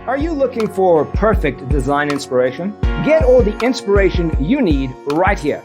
Are you looking for perfect design inspiration? Get all the inspiration you need right here.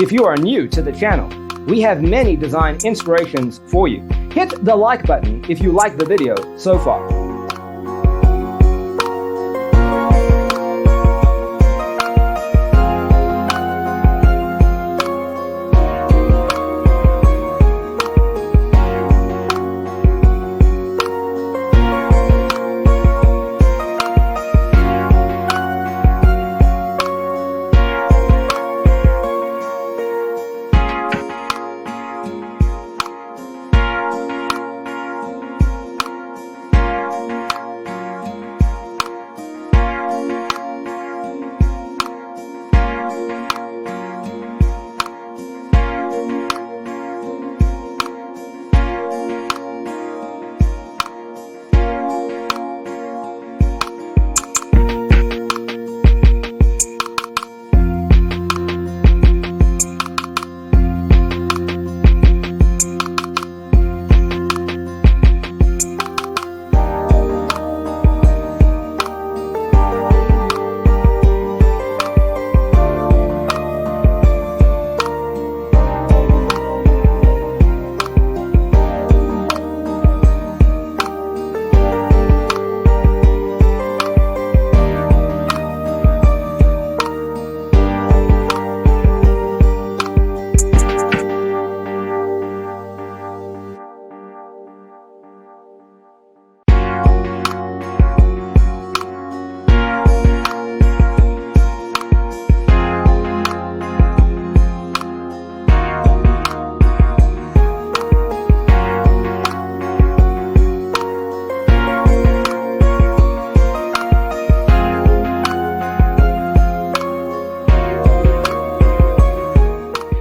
If you are new to the channel, we have many design inspirations for you. Hit the like button if you like the video so far.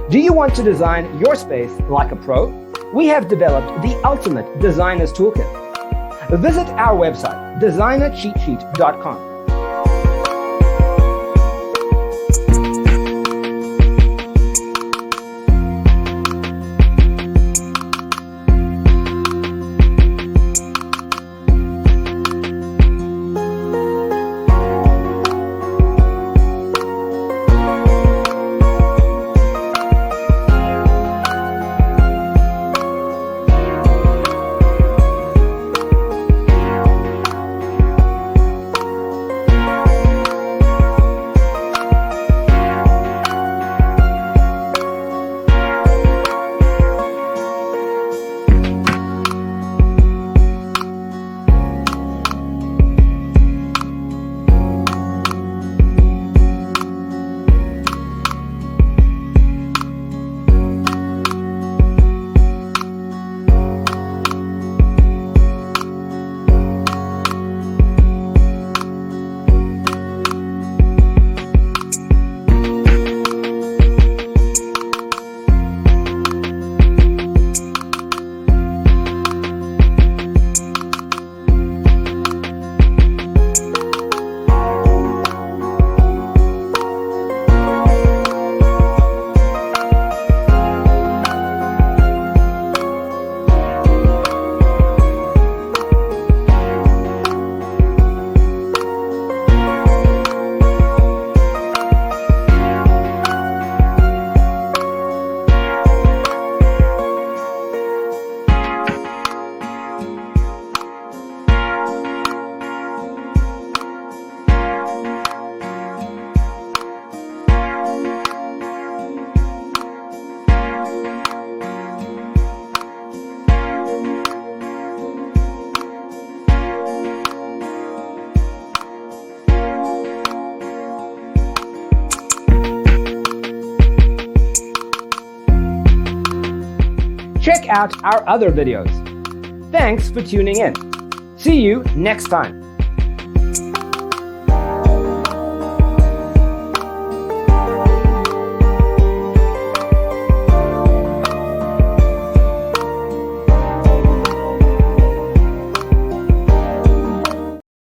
Do you want to design your space like a pro? We have developed the ultimate designer's toolkit. Visit our website, designercheatsheet.com. out our other videos. Thanks for tuning in. See you next time.